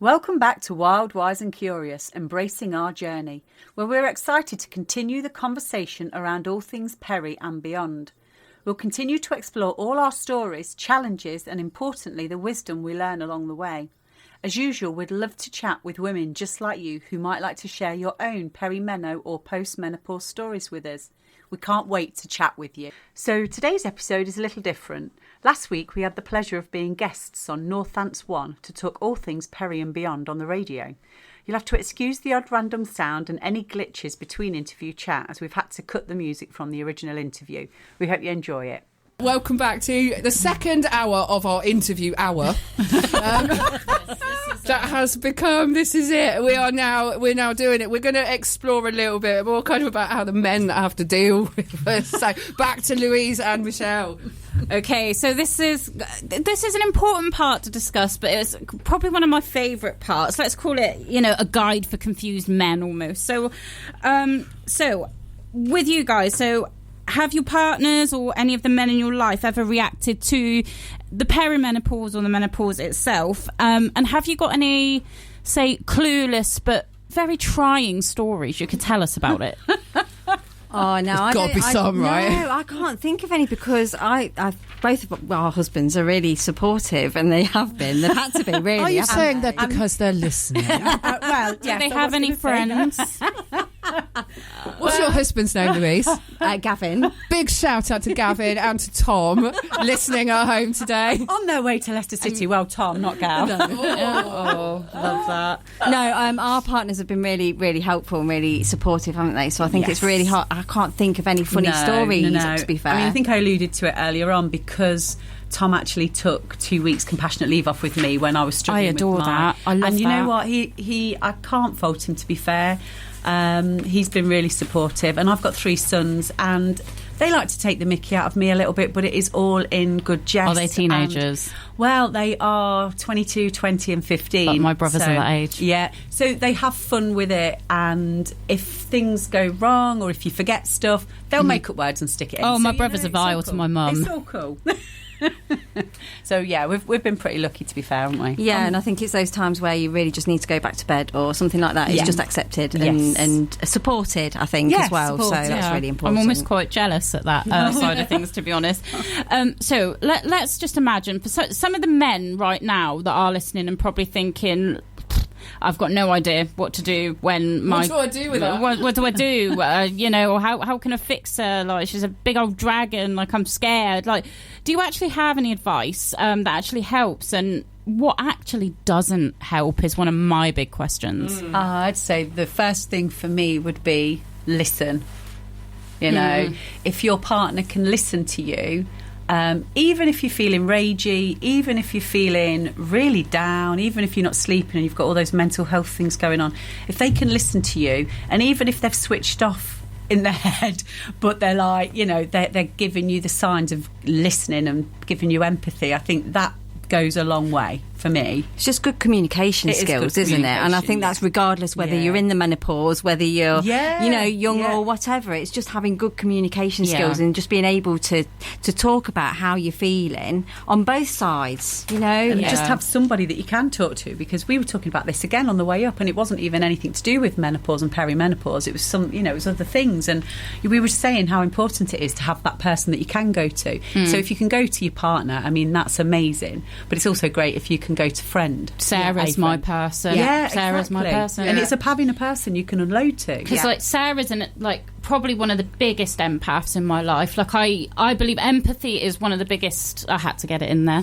Welcome back to Wild, Wise and Curious, Embracing Our Journey, where we're excited to continue the conversation around all things peri and beyond. We'll continue to explore all our stories, challenges and importantly the wisdom we learn along the way. As usual, we'd love to chat with women just like you who might like to share your own perimeno or post-menopause stories with us. We can't wait to chat with you. So today's episode is a little different. Last week we had the pleasure of being guests on Northants1 to talk all things peri and beyond on the radio. You'll have to excuse the odd random sound and any glitches between interview chat as we've had to cut the music from the original interview. We hope you enjoy it. Welcome back to the second hour of our interview hour. That has become, this is it. We're now doing it. We're going to explore a little bit more kind of about how the men have to deal with us. So back to Louise and Michelle. Okay, so this is an important part to discuss, but it's probably one of my favourite parts. Let's call it, a guide for confused men almost. So with you guys, have your partners or any of the men in your life ever reacted to the perimenopause or the menopause itself? And have you got any, say, clueless but very trying stories you could tell us about it? Oh, no. There's got to be some, right? No, I can't think of any because both of our husbands are really supportive and they have been. They've had to be, really. Are you saying that because they're listening? Well, do they have any friends? What's your husband's name, Louise? Gavin. Big shout out to Gavin and to Tom listening at home today. On their way to Leicester City. Well, Tom, not Gav. No. Oh, love that. No, our partners have been really, really helpful and really supportive, haven't they? So I think it's really hard. I can't think of any funny stories, to be fair. I mean, I think I alluded to it earlier on because Tom actually took 2 weeks compassionate leave off with me when I was struggling with mine. that. I love that. And you know what? I can't fault him, to be fair. He's been really supportive, and I've got 3 sons, and they like to take the mickey out of me a little bit, but it is all in good jest. Are they teenagers? Well, they are 22, 20 and 15. But my brothers are that age. Yeah, so they have fun with it, and if things go wrong or if you forget stuff, they'll make up words and stick it in. Oh, so, my brothers are vile to my mum. It's all cool. So yeah, we've been pretty lucky, to be fair, haven't we? Yeah, and I think it's those times where you really just need to go back to bed or something like that. It's just accepted and supported, I think, as well. Supported. So that's really important. I'm almost quite jealous at that side of things, to be honest. So let's just imagine for some of the men right now that are listening and probably thinking, I've got no idea what to do when my... What do I do with that? What do I do? Or how can I fix her? Like, she's a big old dragon. Like, I'm scared. Like, do you actually have any advice that actually helps? And what actually doesn't help is one of my big questions. I'd say the first thing for me would be listen. If your partner can listen to you, even if you're feeling ragey, even if you're feeling really down, even if you're not sleeping and you've got all those mental health things going on, if they can listen to you, and even if they've switched off in their head, but they're like, they're giving you the signs of listening and giving you empathy, I think that goes a long way for me. It's just good communication skills, isn't it? And I think that's regardless whether you're in the menopause, whether you're young or whatever. It's just having good communication skills and just being able to talk about how you're feeling on both sides, and just have somebody that you can talk to, because we were talking about this again on the way up, and it wasn't even anything to do with menopause and perimenopause. It was it was other things, and we were saying how important it is to have that person that you can go to. So if you can go to your partner, I mean, that's amazing, but it's also great if you can go to friend. Sarah's my person. Sarah's my person. And it's having a person you can unload to. Because Sarah's probably one of the biggest empaths in my life. Like, I believe empathy is one of the biggest... I had to get it in there.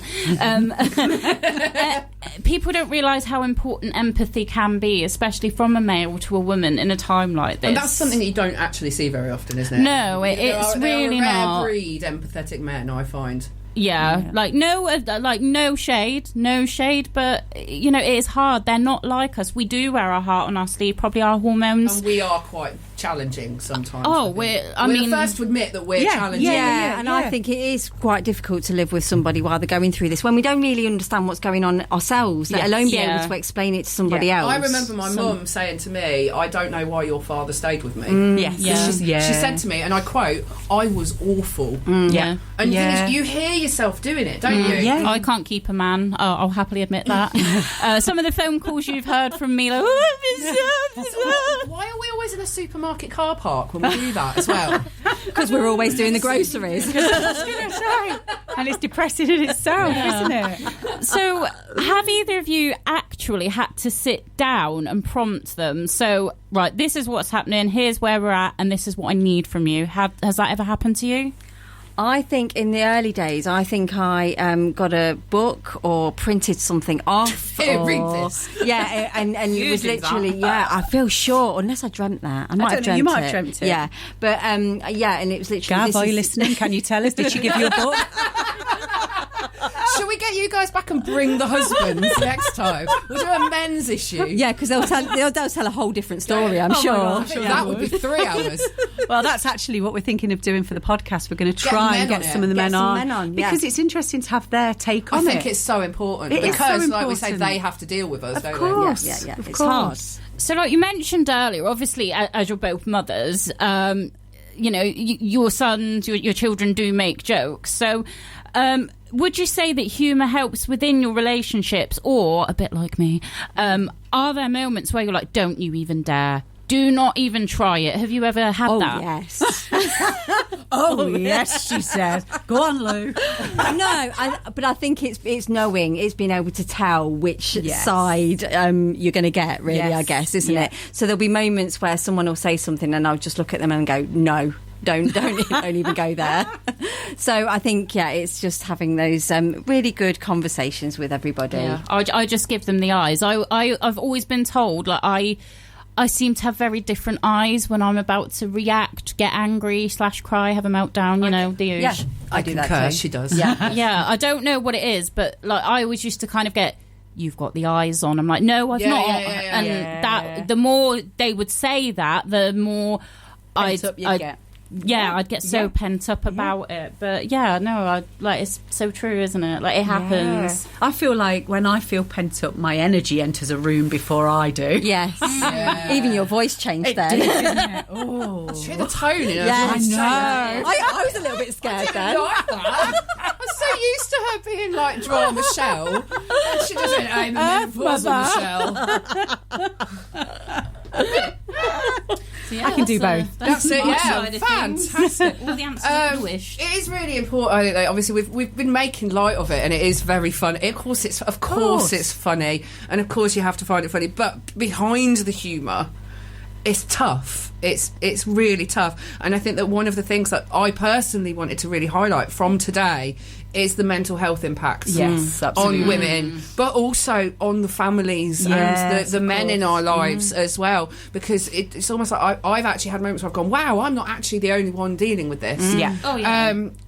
People don't realise how important empathy can be, especially from a male to a woman in a time like this. And that's something that you don't actually see very often, isn't it? No, it's really not. There are a rare breed empathetic men, I find. Yeah, no shade, but it is hard. They're not like us. We do wear our heart on our sleeve, probably our hormones. And we are quite challenging sometimes. Oh, we're the first to admit that we're challenging. And I think it is quite difficult to live with somebody while they're going through this when we don't really understand what's going on ourselves, let alone be able to explain it to somebody else. I remember my mum saying to me, I don't know why your father stayed with me. She said to me, and I quote, I was awful. And the thing is, you hear yourself doing it, don't you? Yeah. I can't keep a man. I'll happily admit that. Some of the phone calls you've heard from me, like, why are we always in a supermarket car park when we do that as well? Because we're always doing the groceries. I was going to say. And it's depressing in itself, isn't it? So, have either of you actually had to sit down and prompt them? So, right, this is what's happening, here's where we're at, and this is what I need from you. Has that ever happened to you? I think in the early days, I got a book or printed something off. Read this. Yeah, and it was literally, I feel sure, unless I dreamt that. I might have dreamt it. You might have dreamt it. Yeah, but and it was literally... Gav, are you listening? Can you tell us? Did she give you a book? Shall we get you guys back and bring the husbands next time? We'll do a men's issue. Yeah, because they'll tell a whole different story, I'm sure. Gosh, that would be 3 hours. Well, that's actually what we're thinking of doing for the podcast. We're going to try and get some of the men on. Because it's interesting to have their take on it. I think it's so important. Because, like we say, they have to deal with us, don't they? Of course. Yeah. It's hard. So, like you mentioned earlier, obviously, as you're both mothers, your sons, your children do make jokes. So, would you say that humour helps within your relationships, or, a bit like me, are there moments where you're like, don't you even dare? Do not even try it. Have you ever had that? Yes. Yes, she said. Go on, Lou. But I think it's knowing, it's being able to tell which side you're going to get, really, I guess, isn't it? So there'll be moments where someone will say something and I'll just look at them and go, no. Don't even go there. So I think it's just having those really good conversations with everybody. Yeah. I just give them the eyes. I've always been told, like, I seem to have very different eyes when I'm about to react, get angry / cry, have a meltdown. The usual. Yeah, I do that too. She does. Yeah. I don't know what it is, but like I always used to kind of get, you've got the eyes on. I'm like, no, I've not. That the more they would say that, the more I'd get. Yeah, I'd get so pent up about it. But it's so true, isn't it? Like, it happens. I feel like when I feel pent up, my energy enters a room before I do. Yes. Even your voice changed then. Oh. She had the tone in her voice. I know. I was a little bit scared then. Like that. I'm so used to her being like Draw Michelle. And she just went, I'm menopause Michelle. I can do both. That's it, fantastic. All the answers you wish. It is really important, I think, that obviously we've been making light of it, and it is very funny. Of course it's funny, and of course you have to find it funny, but behind the humour, it's tough. It's really tough. And I think that one of the things that I personally wanted to really highlight from today is the mental health impacts on women, but also on the families and the men in our lives as well, because it's almost like I've actually had moments where I've gone, wow, I'm not actually the only one dealing with this.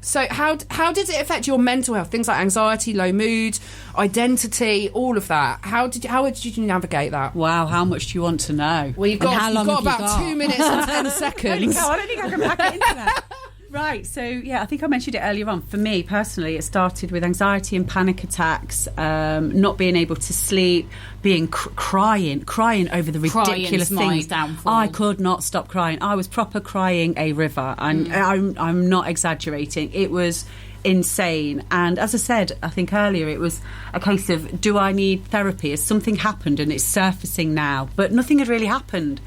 So how did it affect your mental health? Things like anxiety, low mood, identity, all of that. How did you navigate that? Wow, how much do you want to know? Well, you've got about 2 minutes and 10 seconds. I don't think I can pack it into that. Right, so I think I mentioned it earlier on. For me personally, it started with anxiety and panic attacks, not being able to sleep, being crying over the ridiculous things. I could not stop crying. I was proper crying a river, and I'm not exaggerating. It was insane. And as I said, I think earlier, it was a case of, do I need therapy? Has something happened and it's surfacing now? But nothing had really happened.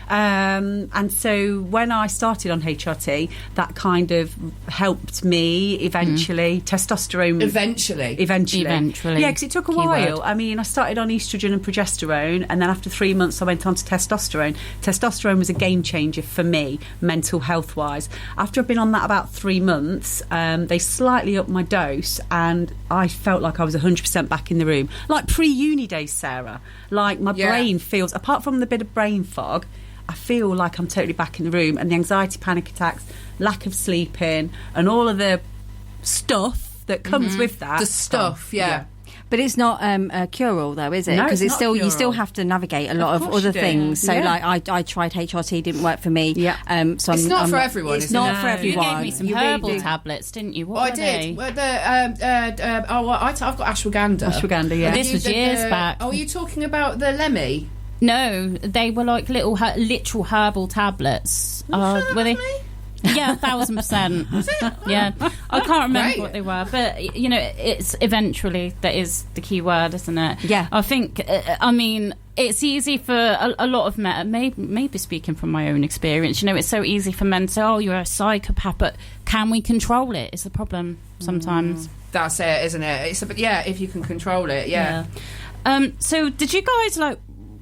And so when I started on HRT, that kind of helped me eventually. Testosterone. Eventually. Yeah, because it took a while. I mean, I started on estrogen and progesterone, and then after 3 months I went on to testosterone. Testosterone was a game changer for me, mental health wise. After I've been on that about 3 months, they slightly upped my dose, and I felt like I was 100% back in the room. Like pre-uni days, Sarah. Like my brain feels, apart from the bit of brain fog, I feel like I'm totally back in the room, and the anxiety, panic attacks, lack of sleeping, and all of the stuff that comes with that. The stuff, But it's not a cure-all, though, is it? No, because it's not you still have to navigate a lot of other things. So, like, I tried HRT, didn't work for me. Yeah. So it's not for everyone. It's not for everyone. You gave me some herbal tablets, didn't you? What I did. Well, I've got ashwagandha. Ashwagandha, yeah. This was years back. Oh, are you talking about the Lemmy? No, they were like literal herbal tablets. Were they? Yeah, 1,000%. Yeah, I can't remember what they were, but it's eventually that is the key word, isn't it? Yeah, I think. I mean, it's easy for a lot of men. Maybe speaking from my own experience, it's so easy for men to say, "Oh, you're a psychopath," but can we control it? Is the problem sometimes. That's it, isn't it? If you can control it, yeah. So, did you guys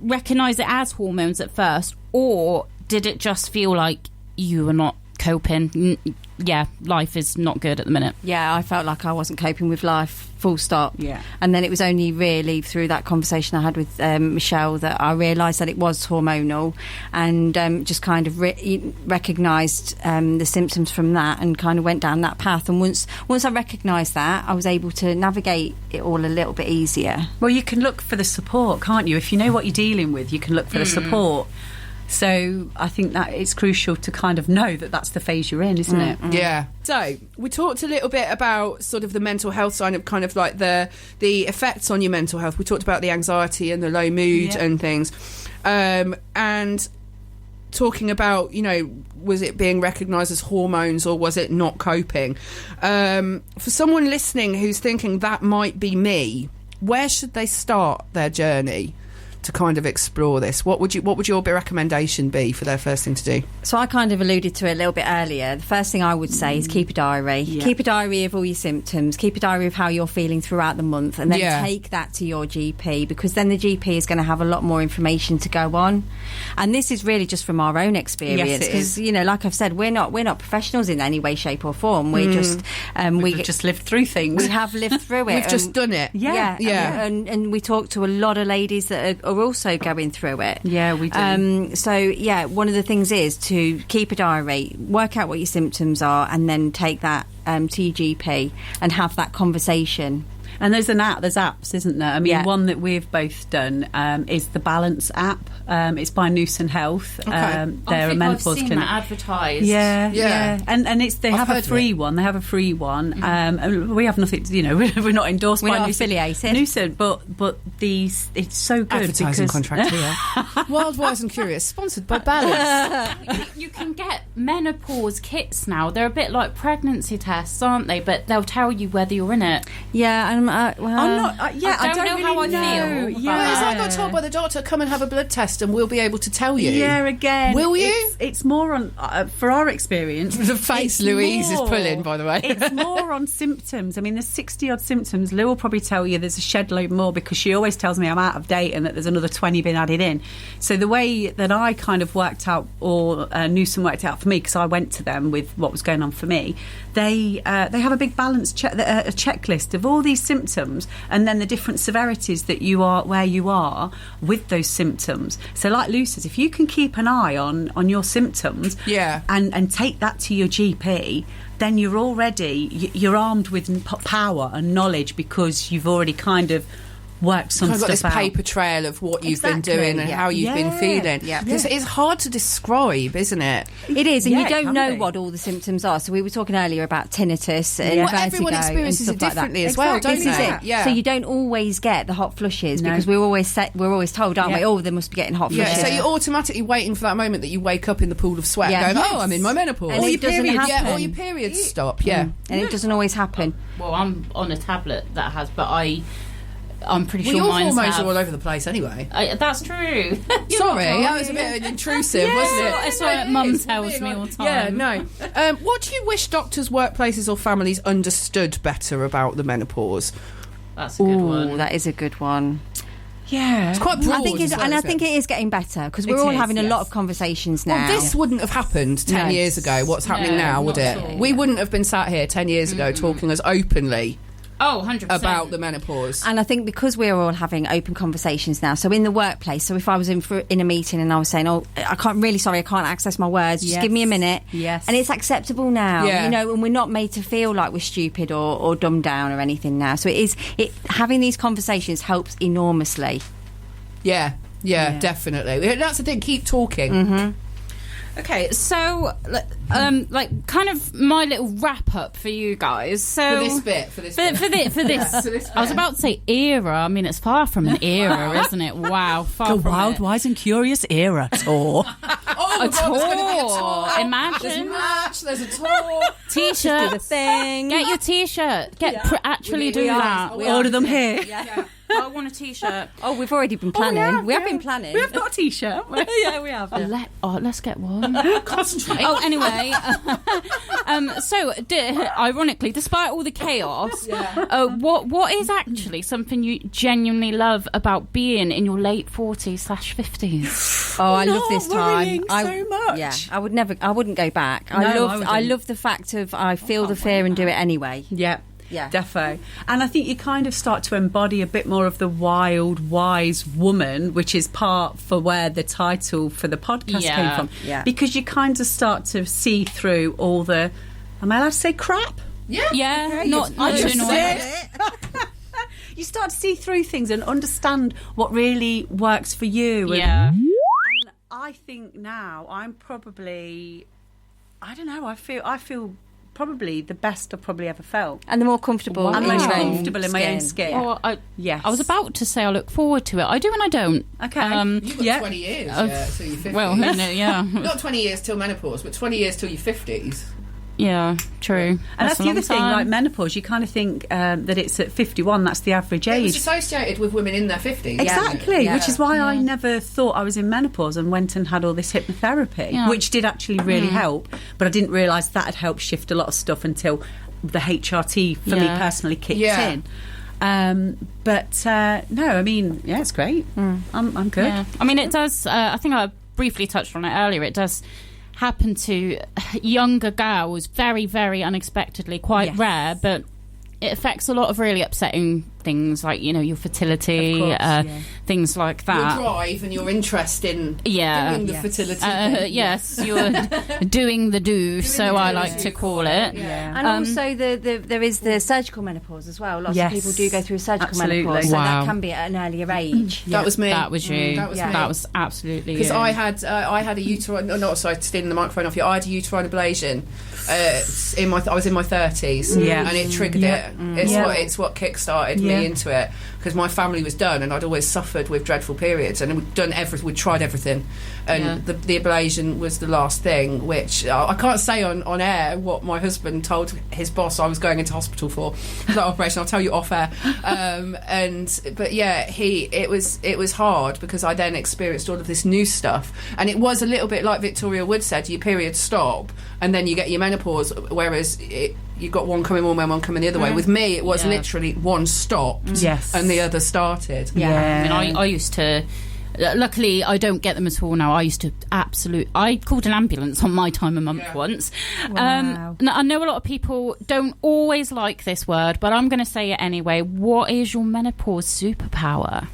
recognise it as hormones at first, or did it just feel like you were not coping? Life is not good at the minute. Yeah, I felt like I wasn't coping with life, full stop. Yeah. And then it was only really through that conversation I had with Michelle that I realised that it was hormonal, and just kind of recognised the symptoms from that, and kind of went down that path. And once I recognised that, I was able to navigate it all a little bit easier. Well, you can look for the support, can't you? If you know what you're dealing with, you can look for the support. So I think that it's crucial to kind of know that that's the phase you're in, isn't it? Yeah. So we talked a little bit about sort of the mental health side of kind of like the effects on your mental health. We talked about the anxiety and the low mood and things, and talking about was it being recognised as hormones or was it not coping? For someone listening who's thinking that might be me, where should they start their journey to kind of explore this? What would your recommendation be for their first thing to do? So I kind of alluded to it a little bit earlier. The first thing I would say is keep a diary. Yeah. Keep a diary of all your symptoms. Keep a diary of how you're feeling throughout the month, and then take that to your GP, because then the GP is going to have a lot more information to go on. And this is really just from our own experience, because like I've said, we're not professionals in any way, shape, or form. We're just we've just lived through things. We have lived through it. We've just done it. Yeah. And we talk to a lot of ladies that are also going through it. Yeah, we do. So one of the things is to keep a diary, work out what your symptoms are, and then take that to your GP and have that conversation. And there's apps, isn't there? I mean, one that we've both done is the Balance app. It's by Northants Health. Okay. They're a menopause I've seen clinic. that advertised. Yeah. And they have a free one. They have a free one. And we have nothing. We're not endorsed. We're by not Northants, affiliated. but it's so good. Advertising contract here. Wild, Wise and Curious, sponsored by Balance. You can get menopause kits now. They're a bit like pregnancy tests, aren't they? But they'll tell you whether you're in it. Yeah, I'm not. I don't know really how I feel. Yeah, it's like I got told by the doctor, come and have a blood test, and we'll be able to tell you. Yeah, again. Will you? It's more on for our experience. The face Louise is pulling, by the way. It's more on symptoms. I mean, there's 60 odd symptoms. Lou will probably tell you there's a shed load more, because she always tells me I'm out of date and that there's another 20 been added in. So the way that I kind of worked out, or Northants worked out for me, because I went to them with what was going on for me, they have a big balance a checklist of all these symptoms, and then the different severities that where you are with those symptoms. So like Lou says, if you can keep an eye on your symptoms and take that to your GP, then you're armed with power and knowledge, because you've already kind of worked some stuff out. I've got this paper trail of what you've been doing and how you've been feeling. Because it's hard to describe, isn't it? It is, and you don't know what all the symptoms are. So we were talking earlier about tinnitus and vertigo, everyone experiences it differently as well, don't they? Yeah. So you don't always get the hot flushes, because we're always told, aren't we? Oh, they must be getting hot flushes. So you're automatically waiting for that moment that you wake up in the pool of sweat, going, "Oh, I'm in my menopause." And it doesn't happen. Or your periods stop. Yeah, and it doesn't always happen. Well, I'm on a tablet that has, but I'm pretty sure your mine's hormones are all over the place anyway. That's true. Sorry, that was a bit intrusive, wasn't it? That's what Mum tells me all the time. Yeah, no. What do you wish doctors, workplaces or families understood better about the menopause? That's a good one. That is a good one. Yeah, it's quite broad. I think it is getting better, because we're all having a lot of conversations now. Well, this wouldn't have happened 10 years ago. What's happening now, would it? We wouldn't have been sat here 10 years ago talking as openly Oh, 100%. About the menopause. And I think because we're all having open conversations now, so in the workplace, so if I was in a meeting and I was saying, I can't access my words, just give me a minute. Yes. And it's acceptable now, and we're not made to feel like we're stupid or dumbed down or anything now. So having these conversations helps enormously. Yeah, definitely. That's the thing, keep talking. Mm-hmm. Okay, so kind of my little wrap up for you guys. So for this bit. For this. I was about to say era. I mean, it's far from an era, isn't it? Wow, far the from Wild, it. Wise and Curious era tour. A tour. Imagine. There's a tour. T-shirts. Do the thing. Get your T-shirt. Actually do that. We order them here. Yeah. I want a T-shirt. Oh, we've already been planning. We have been planning. We have got a T-shirt. Yeah, we have. Let's get one. Concentrate. Oh, anyway. Ironically, despite all the chaos, what is actually something you genuinely love about being in your late 40s/50s? Oh, I love this time. So much. Yeah, I wouldn't go back. I love the fact of I feel the fear and do it anyway. Yeah. Yeah. Defo. And I think you kind of start to embody a bit more of the wild, wise woman, which is part for where the title for the podcast came from. Yeah. Because you kind of start to see through all the, am I allowed to say crap? Yeah. I just said it. You start to see through things and understand what really works for you. And I think now I'm probably, I don't know, I feel probably the best I've probably ever felt. And the more comfortable I'm in most your own comfortable in my own skin. Well, Yes. I was about to say I look forward to it. I do and I don't. Okay. You've got 20 years till your 50s. Well, Not 20 years till menopause, but 20 years till your 50s. Yeah, true. And that's the other thing, like menopause, you kind of think that it's at 51, that's the average age. It's associated with women in their 50s. Exactly, which is why I never thought I was in menopause and went and had all this hypnotherapy, which did actually really help, but I didn't realise that had helped shift a lot of stuff until the HRT, for me personally, kicked in. But no, I mean, it's great. I'm good. Yeah. I mean, it does, I think I briefly touched on it earlier, it does happen to younger girls very, very unexpectedly, quite rare, but it affects a lot of really upsetting things, like, your fertility, things like that. Your drive and your interest in doing the fertility thing. Yes, you're doing the do, so I like to call it. Yeah. And also there is the surgical menopause as well. Lots of people do go through a surgical menopause, so that can be at an earlier age. That was me. That was you. That was me. That was absolutely you. Because I had a uterine, sorry, stealing the microphone off you. I had a uterine ablation. I was in my 30s, and it triggered it. It's what kick-started me into it, because my family was done, and I'd always suffered with dreadful periods, and we'd tried everything, and the ablation was the last thing, which I can't say on air what my husband told his boss I was going into hospital for that operation. I'll tell you off air. It was hard, because I then experienced all of this new stuff, and it was a little bit like Victoria Wood said, your periods stop and then you get your menopause, whereas you've got one coming one way, one coming the other way. With me, it was literally one stopped and the other started. I mean, I used to, luckily I don't get them at all now. I called an ambulance on my time a month once. Wow. I know a lot of people don't always like this word, but I'm going to say it anyway. What is your menopause superpower?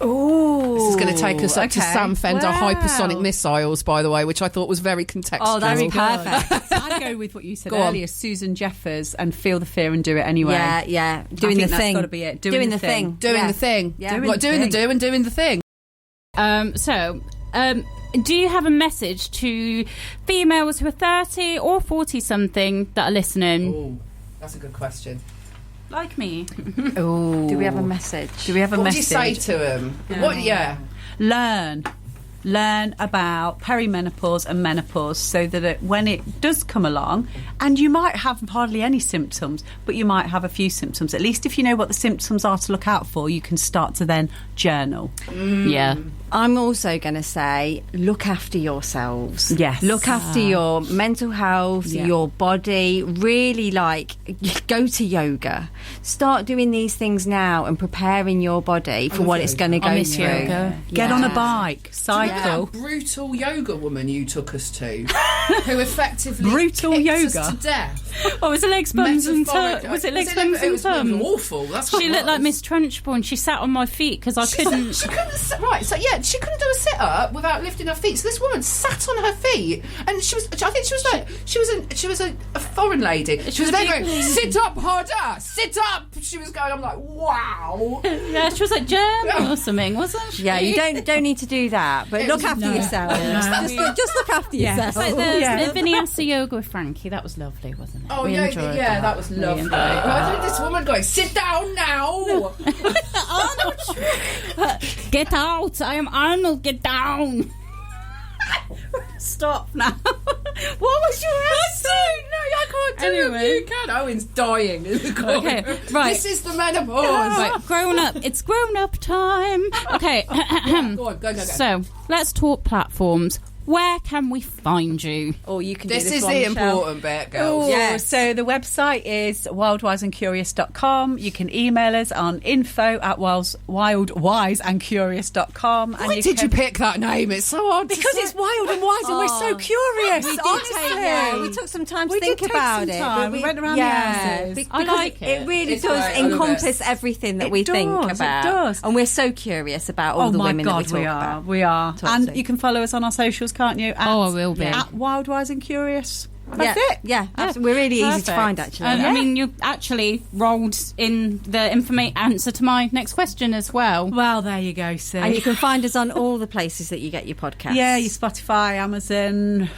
Oh, this is going to take us up to Sam Fender hypersonic missiles, by the way, which I thought was very contextual. Oh, that's perfect. I'd go with what you said earlier, Susan Jeffers, and feel the fear and do it anyway. Yeah. Doing the thing. That's got to be it. Doing the thing. Doing the thing. Yeah. Like doing the do and doing the thing. Do you have a message to females who are 30 or 40 something that are listening? Oh, that's a good question. Like me. Oh, do we have a message? What do you say to them? Learn about perimenopause and menopause, so that when it does come along, and you might have hardly any symptoms, but you might have a few symptoms. At least if you know what the symptoms are to look out for, you can start to then journal. Yeah. I'm also going to say, look after yourselves. Yes. Look after your mental health, your body. Really, go to yoga. Start doing these things now and preparing your body for what it's going to go through. Yoga. Get on a bike, cycle. that brutal yoga woman you took us to, who effectively brutal kicked yoga us to death. Oh, was it legs, bums and thumbs? Was it legs, bums and thumbs? It was awful. That's what she looked like Miss Trunchbull. She sat on my feet because I couldn't. She couldn't. Right. So yeah, she couldn't do a sit up without lifting her feet. So this woman sat on her feet, and she was. I think she was like she was a foreign lady. She was there going, sit up harder, sit up. She was going. I'm like, wow. Yeah, she was like German or something, wasn't she? Yeah, you don't need to do that, but look after yourself. Just look after yourself. It's like the Vinyasa yoga with Frankie. That was lovely, wasn't it? Oh yeah, that was lovely. This woman going, sit down now. Get out! I am Arnold. Get down. Stop now. What was your answer? No, I can't do it. You can. Owen's dying in the corner. Okay, right. This is the menopause. Right, grown up. It's grown up time. Okay. Go on, go. So let's talk platforms. Where can we find you? Oh, you can. This do this is one, the Michelle. important bit, girls. Yes. So the website is wildwiseandcurious.com. You can email us on info@wildwiseandcurious.com. Why did you pick that name? It's so hard because it's wild and wise, and we're so curious. We took some time to think about it. But we went around the houses. I like it. It really It's does great. encompass everything that we think about. It does. And we're so curious about all the women that we talk about. We are. And you can follow us on our socials, can't you? I will be. At Wild, Wise and Curious. That's it. Yeah, we're really easy to find, actually. I mean, you actually rolled in the answer to my next question as well. Well, there you go, see. And you can find us on all the places that you get your podcasts. Yeah, your Spotify, Amazon.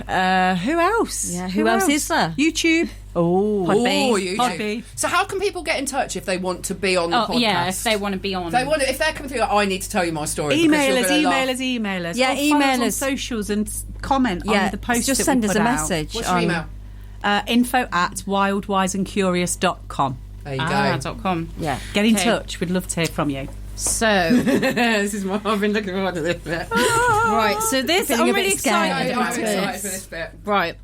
Who else? Yeah, who else is there? YouTube. YouTube. So how can people get in touch if they want to be on the podcast? Yeah, if they want to be on. If they're coming through, like, I need to tell you my story. Email us. Yeah, or email follow us on socials and comment on the post. Just send us a message. What's your email? info@wildwiseandcurious.com. There you go. .com. Yeah. Get in touch. We'd love to hear from you. So this is what I've been looking forward to this bit. Right, so this I'm really excited. I'm excited for this bit. Right.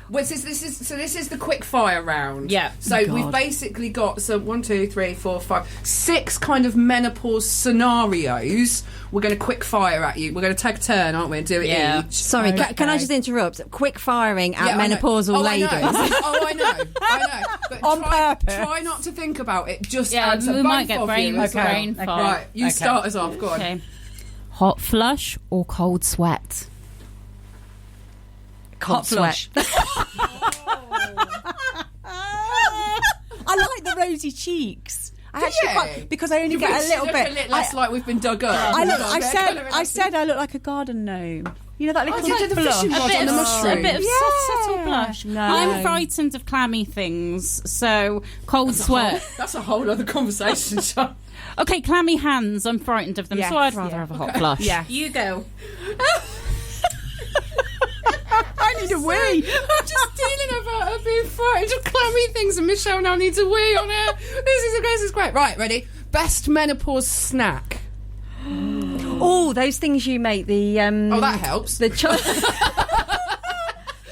Well, this is the quick fire round. Yeah. So we've basically got 1, 2, 3, 4, 5, 6 kind of menopause scenarios. We're going to quick fire at you. We're going to take a turn, aren't we, and do it each. Sorry, can I just interrupt? Quick firing at menopausal ladies. I know. But On purpose. Try not to think about it. Just Yeah, answer. we might get brain fog. Right, you start us off. Go on. Okay. Hot flush or cold sweat? Hot flush. I like the rosy cheeks. Because I only You get really a little look bit a little less like we've been dug up. I said I look like a garden gnome. You know that little you did the fishing rod on the mushroom. A bit of subtle blush. No. I'm frightened of clammy things, so cold sweat. That's a whole other conversation, Sean. Okay, clammy hands, I'm frightened of them, so I'd rather have a hot flush. Yeah. You go. I need a wee. I'm just dealing about her being frightened of clammy things, and Michelle now needs a wee on her. This is great. Right, ready? Best menopause snack. Oh, those things you make, that helps.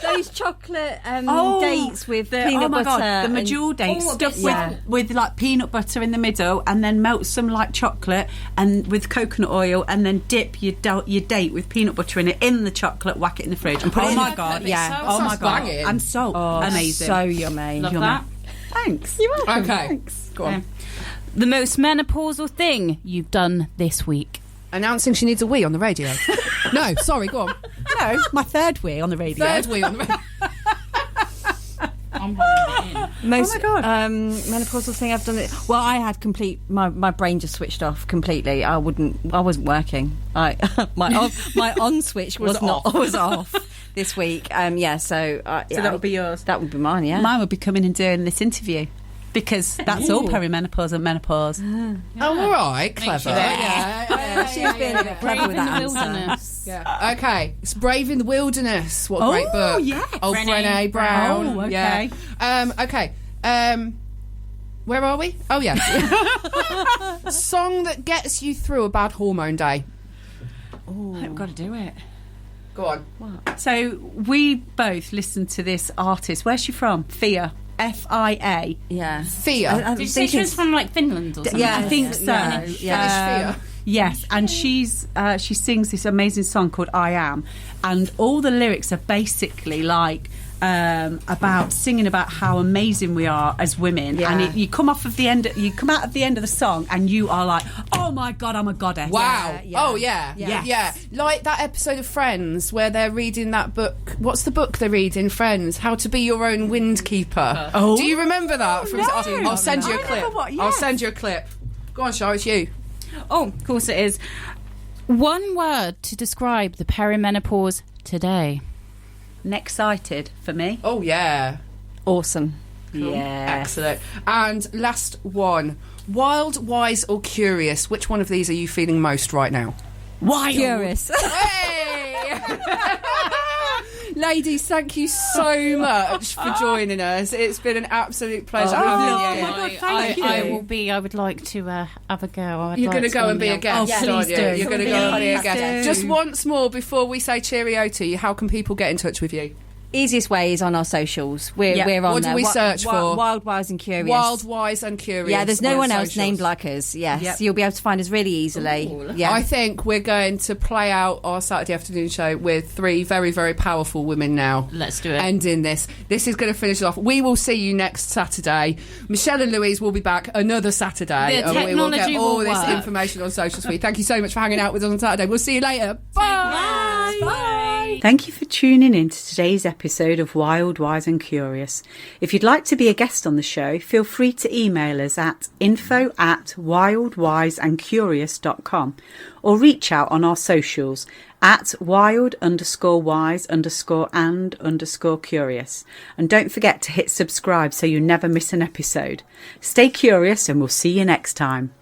Those chocolate dates with peanut butter. God, the medjool dates stuffed with like peanut butter in the middle, and then melt some like chocolate and with coconut oil, and then dip your date with peanut butter in it in the chocolate, whack it in the fridge, and put it in. My god, banging. I'm so amazing, so yummy. Love that. Thanks. You're welcome. Okay, thanks. go on. The most menopausal thing you've done this week? Announcing she needs a wee on the radio. No, sorry, go on. No, my third wee on the radio. Third wee on the radio. I'm holding it in. Most menopausal thing I've done. Well, I had my brain just switched off completely. I wasn't working. My on switch was off this week. So that would be yours. That would be mine. Yeah, mine would be coming and doing this interview. Because that's all perimenopause and menopause. Oh, all right, clever. She's been a bit clever with that Wilderness. Yeah. Okay, it's Brave in the Wilderness. What a great book. Yes. Oh, Brené Brown. Oh, okay. Yeah. Okay. Where are we? Oh, yeah. Song that gets you through a bad hormone day. I've got to do it. Go on. What? So we both listened to this artist. Where's she from? Fia. Fia. Yeah. Fia. Did you say she was from like Finland or something? Yeah, I think so. Fia. Yes, and she sings this amazing song called I Am, and all the lyrics are basically like about singing about how amazing we are as women, and you come out of the end of the song and you are like, oh my god, I'm a goddess. Wow. Oh yeah. Like that episode of Friends where they're reading that book. What's the book they're reading? Friends, How to Be Your Own Windkeeper. Oh, do you remember that? I'll send you a clip. I'll send you a clip. Go on, Shah, it's you. Oh, of course it is. One word to describe the perimenopause today. Excited for me. Oh yeah. Awesome. Cool. Yeah. Excellent. And last one. Wild, wise or curious? Which one of these are you feeling most right now? Wild. Curious. Hey! Ladies, thank you so much for joining us. It's been an absolute pleasure having you. Oh my God, thank you. I would like to have a go. You're going to go and be a guest, aren't you? Please You're going to go and be a guest. Just once more before we say cheerio to you, how can people get in touch with you? Easiest way is on our socials. We're on there. What do we search for? Wild, Wise and Curious. Wild, Wise and Curious. Yeah, there's no one else named like us. Yes, you'll be able to find us really easily. Ooh, I think we're going to play out our Saturday afternoon show with 3 very, very powerful women now. Let's do it. Ending this. This is going to finish it off. We will see you next Saturday. Michelle and Louise will be back another Saturday. The and we will get all this work. information on socials for you. Thank you so much for hanging out with us on Saturday. We'll see you later. Bye. Bye. Thank you for tuning in to today's episode of Wild, Wise and Curious. If you'd like to be a guest on the show, feel free to email us at info@wildwiseandcurious.com or reach out on our socials at wild_wise_and_curious. And don't forget to hit subscribe so you never miss an episode. Stay curious and we'll see you next time.